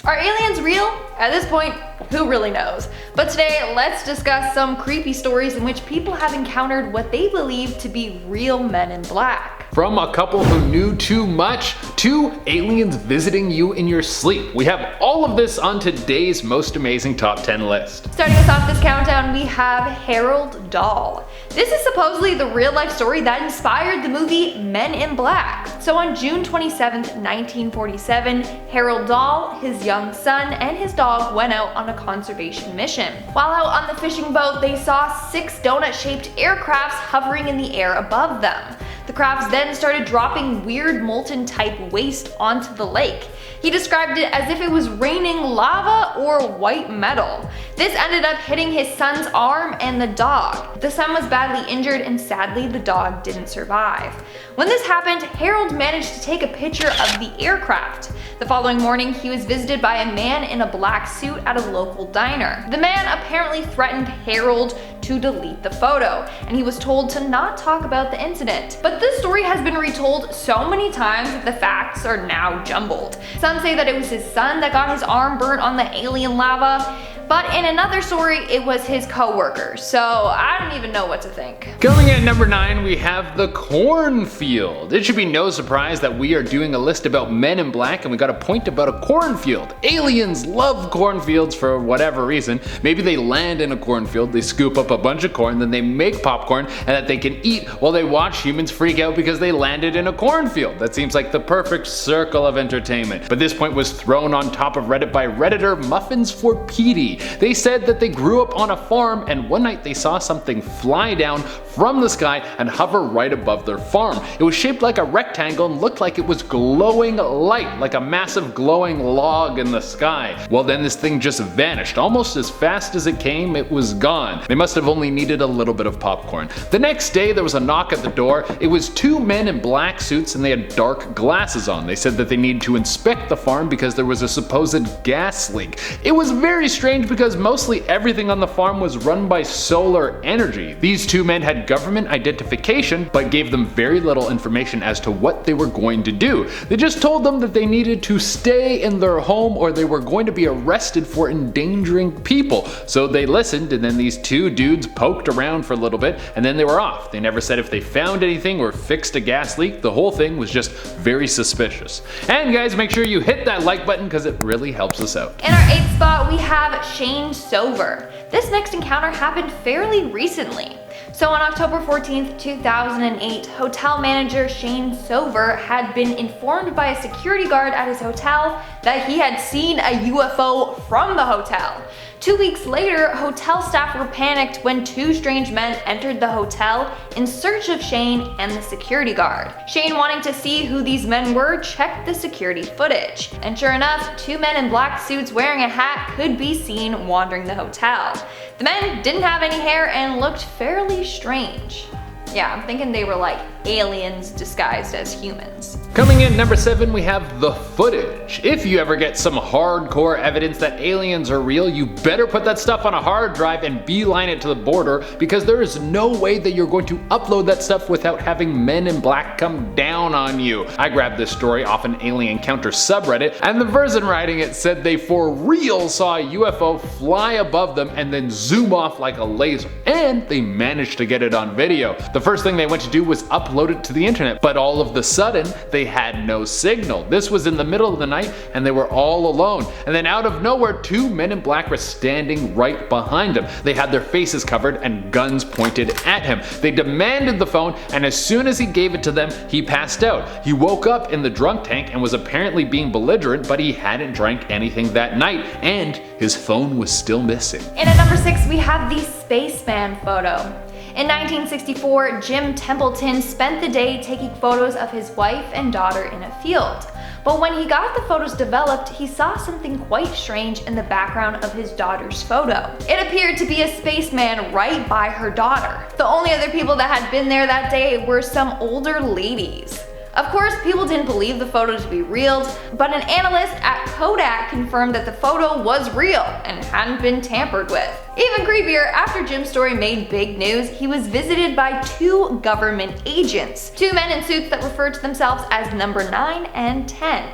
Are aliens real? At this point, who really knows? But today, let's discuss some creepy stories in which people have encountered what they believe to be real men in black. From a couple who knew too much to aliens visiting you in your sleep. We have all of this on today's most amazing top 10 list. Starting us off this countdown, we have Harold Dahl. This is supposedly the real life story that inspired the movie Men in Black. So on June 27th, 1947, Harold Dahl, his young son, and his dog went out on a conservation mission. While out on the fishing boat, they saw 6 donut-shaped aircrafts hovering in the air above them. The crafts then started dropping weird molten type waste onto the lake. He described it as if it was raining lava or white metal. This ended up hitting his son's arm and the dog. The son was badly injured and sadly the dog didn't survive. When this happened, Harold managed to take a picture of the aircraft. The following morning, he was visited by a man in a black suit at a local diner. The man apparently threatened Harold to delete the photo, and he was told to not talk about the incident. But this story has been retold so many times that the facts are now jumbled. Some say that it was his son that got his arm burnt on the alien lava, but in another story, it was his co-worker, so I don't even know what to think. Coming in at number 9, we have the cornfield. It should be no surprise that we are doing a list about men in black and we got a point about a cornfield. Aliens love cornfields for whatever reason. Maybe they land in a cornfield, they scoop up a bunch of corn, then they make popcorn and that they can eat while they watch humans freak out because they landed in a cornfield. That seems like the perfect circle of entertainment. But this point was thrown on top of Reddit by Redditor Muffins for Petey. They said that they grew up on a farm and one night they saw something fly down from the sky and hover right above their farm. It was shaped like a rectangle and looked like it was glowing light, like a massive glowing log in the sky. Well, then this thing just vanished. Almost as fast as it came, it was gone. They must have only needed a little bit of popcorn. The next day there was a knock at the door. It was 2 men in black suits and they had dark glasses on. They said that they needed to inspect the farm because there was a supposed gas leak. It was very strange because mostly everything on the farm was run by solar energy. These 2 men had government identification but gave them very little information as to what they were going to do. They just told them that they needed to stay in their home or they were going to be arrested for endangering people. So they listened and then these 2 dudes poked around for a little bit and then they were off. They never said if they found anything or fixed a gas leak. The whole thing was just very suspicious. And guys, make sure you hit that like button because it really helps us out. In our 8th spot, we have Shane SOVAR. This next encounter happened fairly recently. So on October 14th, 2008, hotel manager Shane SOVAR had been informed by a security guard at his hotel that he had seen a UFO from the hotel. 2 weeks later, hotel staff were panicked when 2 strange men entered the hotel in search of Shane and the security guard. Shane, wanting to see who these men were, checked the security footage. And sure enough, 2 men in black suits wearing a hat could be seen wandering the hotel. The men didn't have any hair and looked fairly strange. Yeah, I'm thinking they were like aliens disguised as humans. Coming in number 7, we have the footage. If you ever get some hardcore evidence that aliens are real, you better put that stuff on a hard drive and beeline it to the border because there is no way that you're going to upload that stuff without having men in black come down on you. I grabbed this story off an alien encounter subreddit and the person writing it said they for real saw a UFO fly above them and then zoom off like a laser, and they managed to get it on video. The first thing they went to do was upload it to the internet, but all of the sudden they had no signal. This was in the middle of the night and they were all alone. And then out of nowhere, 2 men in black were standing right behind him. They had their faces covered and guns pointed at him. They demanded the phone and as soon as he gave it to them, he passed out. He woke up in the drunk tank and was apparently being belligerent, but he hadn't drank anything that night and his phone was still missing. And at number 6, we have the Spaceman photo. In 1964, Jim Templeton spent the day taking photos of his wife and daughter in a field. But when he got the photos developed, he saw something quite strange in the background of his daughter's photo. It appeared to be a spaceman right by her daughter. The only other people that had been there that day were some older ladies. Of course, people didn't believe the photo to be real, but an analyst at Kodak confirmed that the photo was real and hadn't been tampered with. Even creepier, after Jim's story made big news, he was visited by 2 government agents, 2 men in suits that referred to themselves as number 9 and 10.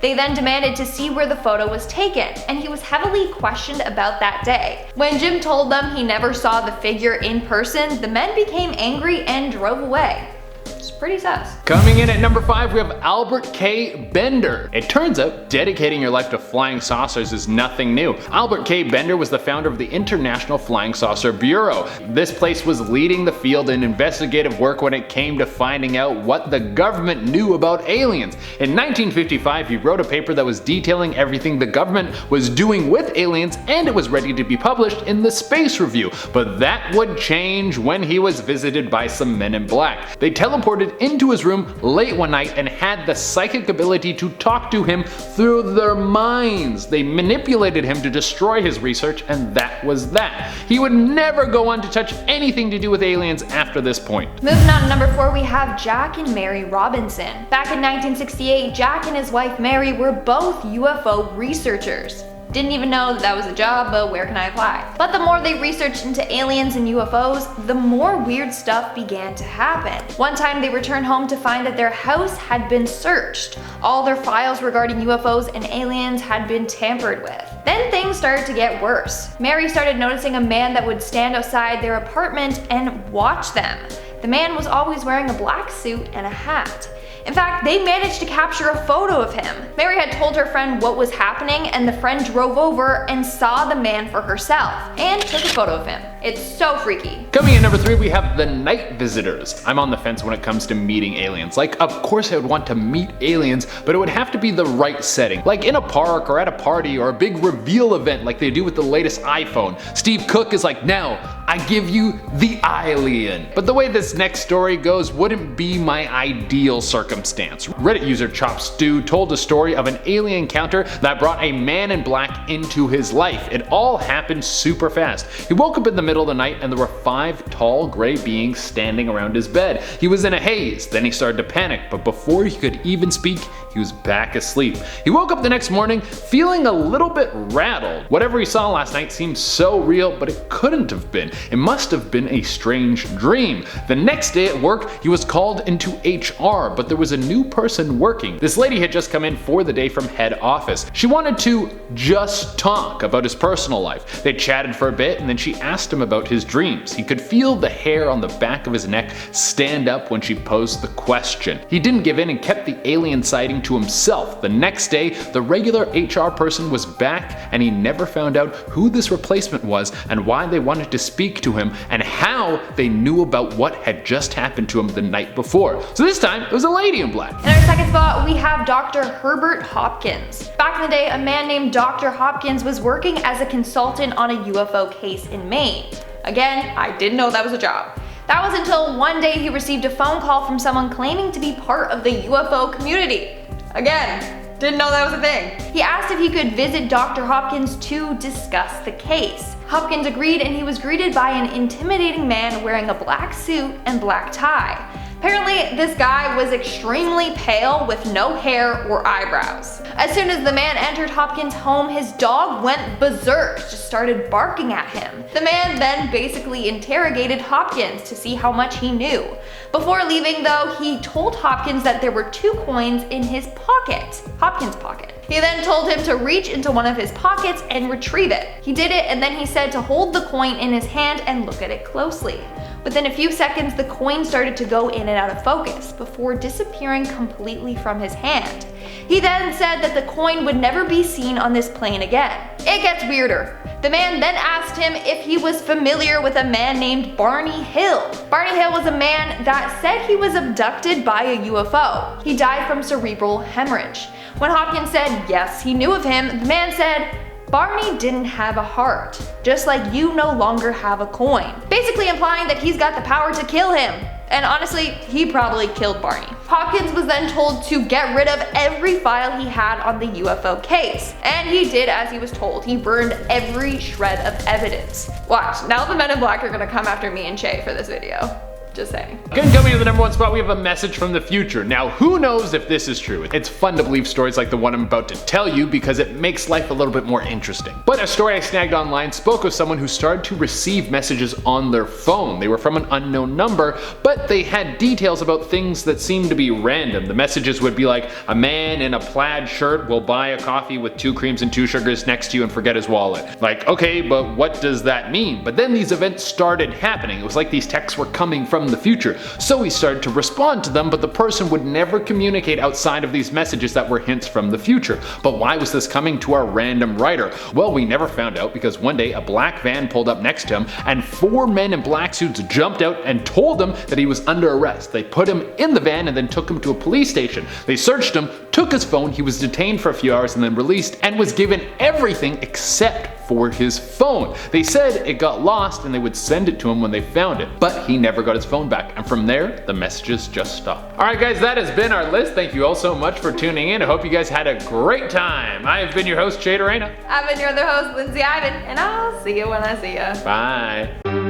They then demanded to see where the photo was taken, and he was heavily questioned about that day. When Jim told them he never saw the figure in person, the men became angry and drove away. It's pretty sus. Coming in at number 5, we have Albert K. Bender. It turns out dedicating your life to flying saucers is nothing new. Albert K. Bender was the founder of the International Flying Saucer Bureau. This place was leading the field in investigative work when it came to finding out what the government knew about aliens. In 1955, he wrote a paper that was detailing everything the government was doing with aliens, and it was ready to be published in the Space Review. But that would change when he was visited by some men in black. They teleported into his room late one night and had the psychic ability to talk to him through their minds. They manipulated him to destroy his research, and that was that. He would never go on to touch anything to do with aliens after this point. Moving on to number 4, we have Jack and Mary Robinson. Back in 1968, Jack and his wife Mary were both UFO researchers. Didn't even know that was a job, but where can I apply? But the more they researched into aliens and UFOs, the more weird stuff began to happen. One time they returned home to find that their house had been searched. All their files regarding UFOs and aliens had been tampered with. Then things started to get worse. Mary started noticing a man that would stand outside their apartment and watch them. The man was always wearing a black suit and a hat. In fact, they managed to capture a photo of him. Mary had told her friend what was happening, and the friend drove over and saw the man for herself and took a photo of him. It's so freaky. Coming in number 3, we have the Night Visitors. I'm on the fence when it comes to meeting aliens. Like, of course I would want to meet aliens, but it would have to be the right setting. Like in a park or at a party or a big reveal event like they do with the latest iPhone. Steve Cook is like, now I give you the alien. But the way this next story goes wouldn't be my ideal circumstance. Reddit user Chop Stew told a story of an alien encounter that brought a man in black into his life. It all happened super fast. He woke up in the middle of the night and there were 5 tall gray beings standing around his bed. He was in a haze, then he started to panic, but before he could even speak, he was back asleep. He woke up the next morning feeling a little bit rattled. Whatever he saw last night seemed so real, but it couldn't have been. It must have been a strange dream. The next day at work, he was called into HR, but there was a new person working. This lady had just come in for the day from head office. She wanted to just talk about his personal life. They chatted for a bit, and then she asked him about his dreams. He could feel the hair on the back of his neck stand up when she posed the question. He didn't give in and kept the alien sighting to himself. The next day, the regular HR person was back, and he never found out who this replacement was and why they wanted to speak to him and how they knew about what had just happened to him the night before. So this time, it was a lady in black. In our second spot, we have Dr. Herbert Hopkins. Back in the day, a man named Dr. Hopkins was working as a consultant on a UFO case in Maine. Again, I didn't know that was a job. That was until one day he received a phone call from someone claiming to be part of the UFO community. Again, didn't know that was a thing. He asked if he could visit Dr. Hopkins to discuss the case. Hopkins agreed, and he was greeted by an intimidating man wearing a black suit and black tie. Apparently, this guy was extremely pale with no hair or eyebrows. As soon as the man entered Hopkins' home, his dog went berserk, just started barking at him. The man then basically interrogated Hopkins to see how much he knew. Before leaving though, he told Hopkins that there were 2 coins in his pocket, Hopkins' pocket. He then told him to reach into one of his pockets and retrieve it. He did it, and then he said to hold the coin in his hand and look at it closely. Within a few seconds, the coin started to go in and out of focus before disappearing completely from his hand. He then said that the coin would never be seen on this plane again. It gets weirder. The man then asked him if he was familiar with a man named Barney Hill. Barney Hill was a man that said he was abducted by a UFO. He died from cerebral hemorrhage. When Hopkins said yes, he knew of him, the man said, Barney didn't have a heart, just like you no longer have a coin. Basically implying that he's got the power to kill him. And honestly, he probably killed Barney. Hopkins was then told to get rid of every file he had on the UFO case. And he did as he was told. He burned every shred of evidence. Watch, now the men in black are gonna come after me and Shay for this video. Just saying. Again, coming to the number 1 spot, we have a message from the future. Now, who knows if this is true? It's fun to believe stories like the one I'm about to tell you because it makes life a little bit more interesting. But a story I snagged online spoke of someone who started to receive messages on their phone. They were from an unknown number, but they had details about things that seemed to be random. The messages would be like, a man in a plaid shirt will buy a coffee with 2 creams and 2 sugars next to you and forget his wallet. Like, okay, but what does that mean? But then these events started happening. It was like these texts were coming from the future. So he started to respond to them, but the person would never communicate outside of these messages that were hints from the future. But why was this coming to our random writer? Well, we never found out because one day a black van pulled up next to him and 4 men in black suits jumped out and told him that he was under arrest. They put him in the van and then took him to a police station. They searched him, took his phone, he was detained for a few hours and then released and was given everything except for his phone. They said it got lost and they would send it to him when they found it, but he never got his phone back, and from there the messages just stopped. Alright guys, that has been our list. Thank you all so much for tuning in. I hope you guys had a great time. I have been your host, Jade Arena. I've been your other host, Lindsay Ivan, and I'll see you when I see you. Bye.